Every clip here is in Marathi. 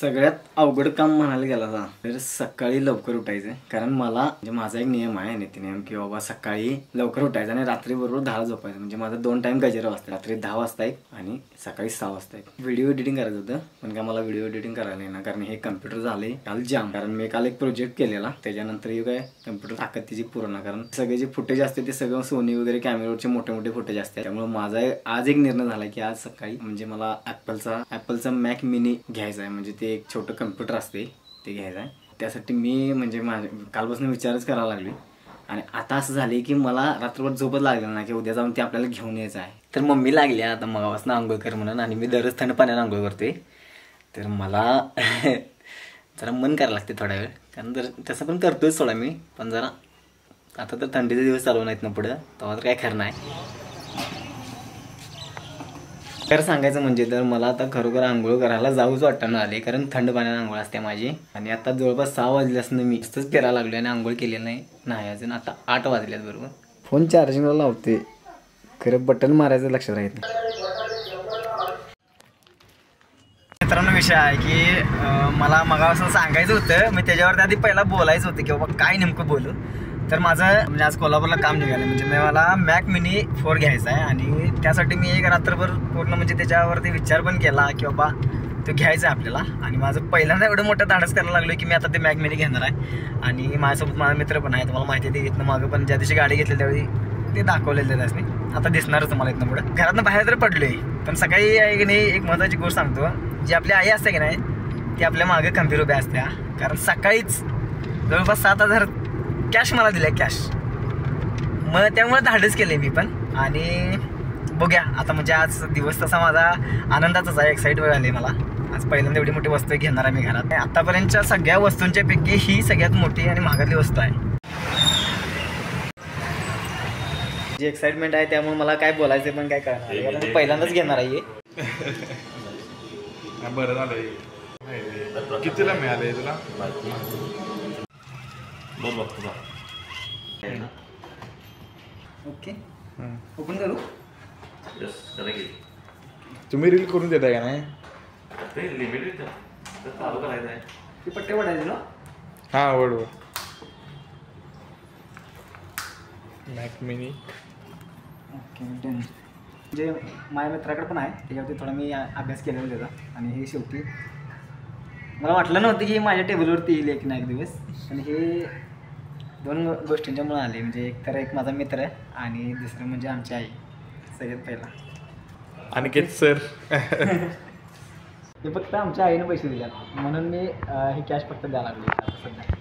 सगळ्यात अवघड काम म्हणायला गेला ना तर सकाळी लवकर उठायचं. कारण मला म्हणजे माझा एक नियम आहे नीती नियम की बाबा सकाळी लवकर उठायचं आणि रात्री बरोबर 10 झोपायचं. म्हणजे माझा 2 टाइम गजेरा वाजता, रात्री 10 वाजता एक आणि सकाळी 6 वाजता एक. व्हिडिओ एडिटिंग करायचं होतं पण काय मला व्हिडिओ एडिटिंग करायला नाही ना, कारण हे कम्प्युटर झाले काल जाम. कारण मी काल एक प्रोजेक्ट केलेला त्याच्यानंतर हे काय कम्प्युटर ताकद तिची पूर्ण, कारण सगळे जे फुटेज असते ते सगळं सोनी वगैरे कॅमेरावरचे मोठे मोठे फुटेज असते. त्यामुळे माझा आज एक निर्णय झाला की आज सकाळी म्हणजे मला ॲपलचा मॅक मिनी घ्यायचा आहे. म्हणजे ते एक छोटं कम्प्युटर असते ते घ्यायचं आहे. त्यासाठी मी म्हणजे कालपासून विचारच करायला लागली आणि आता असं झाले की मला रात्रभर झोपच लागलं ना की उद्या जाऊन ते आपल्याला घेऊन यायचं आहे. तर मम्मी लागली आता मगापासून आंघोळ कर म्हणून आणि मी दररोज थंड पाण्याने आंघोळ करते. तर मला जरा मन करायला लागते थोडा वेळ, कारण तसं पण करतोय थोडा मी, पण जरा आता तर थंडीचे दिवस चालू नाहीत ना पुढं, तेव्हा तर काय खरं नाही. तर सांगायचं म्हणजे तर मला आता खरोखर आंघोळ करायला जाऊच वाटतं ना आले, कारण थंड पाण्याने आंघोळ असते माझी. आणि आता जवळपास 6 वाजल्यापासून मी नुसतंच फिरायला लागलो आणि आंघोळ केलेलं नाही अजून. आता 8 वाजल्यात बरोबर. फोन चार्जिंगला लावते खरं बटन मारायचं लक्षात राहत नाही. मित्रांनो विषय आहे की मला मगापासून सांगायचं होतं, मी त्याच्यावरती आधी पहिला बोलायचं होतं की बाबा काय नेमकं बोलू. तर माझं म्हणजे आज कोल्हापूरला काम निघालं, म्हणजे मला मॅक मिनी 4 घ्यायचा आहे आणि त्यासाठी मी एक रात्रभर पूर्ण म्हणजे त्याच्यावरती विचार पण केला की बाबा तो घ्यायचा आहे आपल्याला. आणि माझं पहिल्यांदा एवढं मोठं धाडस करायला लागलो की मी आता ते मॅक मिनी घेणार आहे. आणि माझ्यासोबत माझा मित्र पण आहे, तुम्हाला माहिती आहे ते इथनं मागं पण ज्या दिवशी गाडी घेतली त्यावेळी ते दाखवलेलं त्यासनी. आता दिसणारच तुम्हाला इथनं पुढं. घरातनं बाहेर तर पडलो आहे पण सकाळी आहे की नाही एक महत्त्वाची गोष्ट सांगतो, जी आपली आई असते की नाही ती आपल्या मागं खंबीर उभ्या असत्या. कारण सकाळीच जवळपास 7,000 कॅश मला दिल्या कॅश. मग त्यामुळे धाडस केले मी पण. आणि बघूया आता म्हणजे आज दिवस तसा माझा आनंदाचाच आहे, एक्साइटेड झाले मला. आज पहिल्यांदा एवढी मोठी वस्तू घेणार आहे मी घरात. आतापर्यंतच्या सगळ्या वस्तूंच्या पैकी ही सगळ्यात मोठी आणि महागातली वस्तू आहे. जी एक्साइटमेंट आहे त्यामुळे मला काय बोलायचं पण काय कळणार, कारण पहिल्यांदाच घेणार आहे. बरं झालं. कितीला मिळाले तुला? ओके ओपन करू. तुम्ही रील करून देताय का नाही? ते पट्टे वाढायचे ना. हां बरोबर. Mac mini okay done. म्हणजे माझ्या मित्राकडे पण आहे, त्याच्यावरती थोडा मी अभ्यास केलेला त्याचा. आणि हे शेवटी मला वाटलं नव्हतं की माझ्या टेबलवरती येईल एक ना एक दिवस, पण हे 2 गोष्टींच्यामुळे आले. म्हणजे एक माझा मित्र आहे आणि दुसरं म्हणजे आमची आई. सगळ्यात पहिला अनिकेत सर. हे फक्त आमच्या आईनं पैसे दिल्यात म्हणून मी हे कॅश फक्त द्यायला लागले सध्या.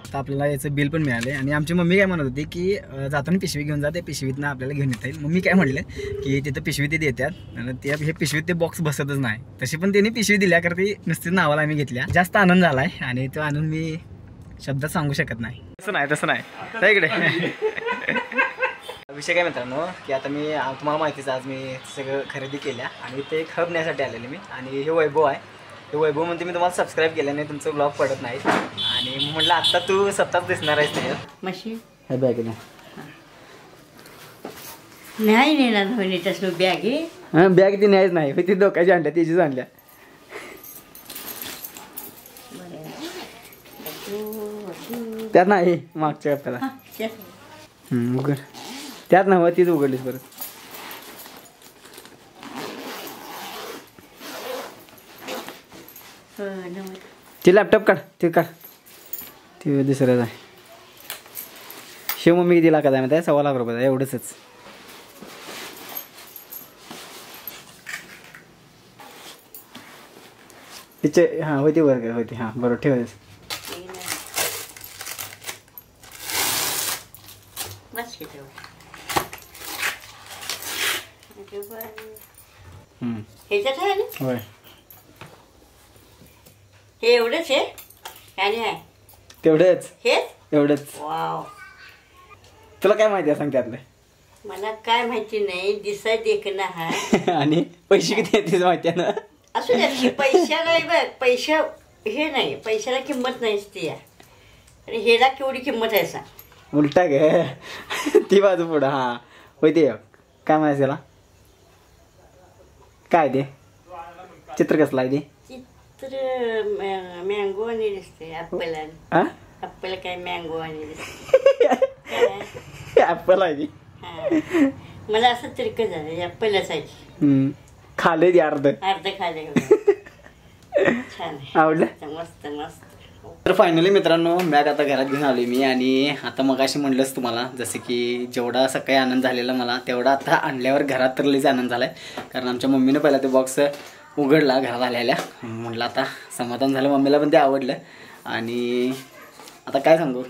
आता आपल्याला याचं बिल पण मिळाले आणि आमची मम्मी काय म्हणत होती की जाताना पिशवी घेऊन जा, त्या पिशवीतनं आपल्याला घेऊन येता येईल. मग मी काय म्हटलं की तिथं पिशवी ते देतात आणि ते हे पिशवीत ते बॉक्स बसतच नाही. तशी पण त्यांनी पिशवी दिल्या कारण ती नुसतीच नावाला आम्ही घेतल्या. जास्त आनंद झाला आहे आणि तो आनंद मी शब्दात सांगू शकत नाही. तसं नाही इकडे. विषय काय मित्रांनो की आता मी तुम्हाला माहितीच आज मी सगळं खरेदी केल्या आणि ते एक हब न्यायसाठी आलेले मी. आणि हे वैभव आहे, हे वैभव म्हणते मी तुम्हाला सबस्क्राईब केलं नाही, तुमचं ब्लॉग पडत नाही. आणि म्हटलं आत्ता तू सतत दिसणार आहेस त्याच्यात. मशीन हे बॅग नाही नेणार होईल तसं बॅग आहे. हां बॅग ती न्यायच नाही, ती धोक्याची आणल्या त्याचीच आणल्या. त्यात नाही मागच्या हप्त्याला उघड, त्यात नव्हतं तीच उघडलीस परत. ते लॅपटॉप काढ, ते काढ, ते दुसऱ्याच आहे. शिव मम्मी किती लाखात आहे माहिती आहे? 1.25 लाख रुपये एवढंच. तिचे हां होती वर्ग होती. हां बरोबर ठेवायचं. होय हे एवढंच आहे आणि आहे तेवढंच हेच एवढंच. वाव. तुला काय माहिती आहे सांग त्यातलं? मला काय माहिती नाही, दिसाय देखणं आहे. आणि पैसे किती आहेत तेच माहिती आहे ना. असू द्या, पैशा नाही बघ, पैसा हे नाही, पैशाला किंमत नाहीच ती आहे. आणि हेला केवढी किंमत आहे सांग. उलटा गे ती बाजू पुढं. हां होय ते काय म्हणायचं त्याला, काय ते चित्र कसलं आहे ते? तर मँगो आणि दिसते ऍपल हा ऍपल काय मँगो आणि दिसते ऍपल आहे हा. मला असं तिरक झालं ऍपलच आहे खाले ती अर्ध अर्ध खाले छान आहे आवडलं मस्त मस्त तर फायनली मित्रांनो बॅग आता घरात घेऊन आली मी आणि आता मगाशी म्हटलंच तुम्हाला जसं की जेवढा सकाळी आनंद झालेला मला तेवढा आता आणल्यावर घरात तर लईच आनंद झाला आहे. कारण आमच्या मम्मीनं पहिला ते बॉक्स उघडला घरात आलेल्या म्हटलं आता समाधान झालं मम्मीला पण ते आवडलं आणि आता काय सांगू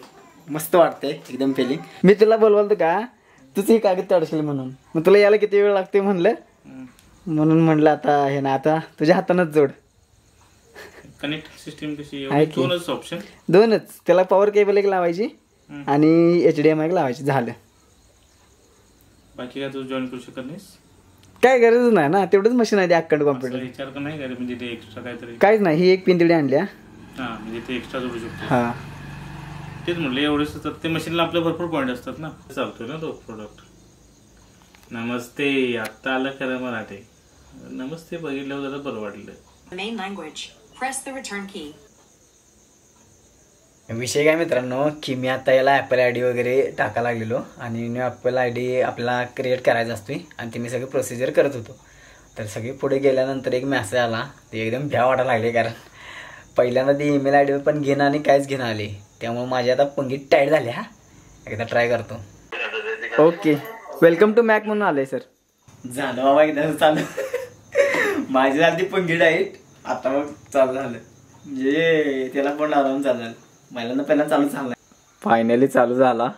मस्त वाटते एकदम फिलिंग. मी तुला बोलवलं का तुझं ही कागद तडशील म्हणून मग तुला यायला किती वेळ लागते म्हणलं म्हणून म्हटलं आता हे ना आता तुझ्या हातानंच जोड कनेक्ट सिस्टीम कशी आहे की? दोनच ऑप्शन दोनच त्याला पॉवर केबल एक लावायची आणि HDMI एक लावायची झालं. बाकी काय तू जॉईन करू शकत नाहीस काय गरज नाही ना तेवढंच मशीन आहे ते अक्कड कॉम्प्युटर विचार का नाही करे म्हणजे ते एक्स्ट्रा काहीतरी काहीच नाही ही एक पिन तिकडे आणल्या हा म्हणजे ते एक्स्ट्रा जोडू शकतो. हा तेच म्हटलं एवढेच तर ते मशीनला आपले भरपूर पॉईंट असतात ना चालतोय ना तो प्रोडक्ट. नमस्ते आता आलं खरं मराठी नमस्ते बघितल्यावर जरा बरं वाटलं. Main language. Press the return key. विषय काय मित्रांनो की मी आता याला ॲपल आय डी वगैरे टाकायला लागलेलो आणि न्यू ॲपल आय डी आपल्याला क्रिएट करायचा असतोय आणि ते मी सगळं प्रोसिजर करत होतो. तर सगळे पुढे गेल्यानंतर एक मेसेज आला ते एकदम भ्या वाटायला लागले कारण पहिल्यांदा ती ईमेल आय डी पण घेणं आणि काहीच घेणं आले त्यामुळे माझी आता पंगीत टाईट झाली. हा एकदा ट्राय करतो. ओके वेलकम टू मॅक म्हणून आले सर. झालं बाबा एकदा चालू माझी झाली ती पंगी टाईट आता मग चालू झालं म्हणजे त्याला पण आराम चालू झालं पहिल्यांदा चालू झाला फायनली चालू झाला.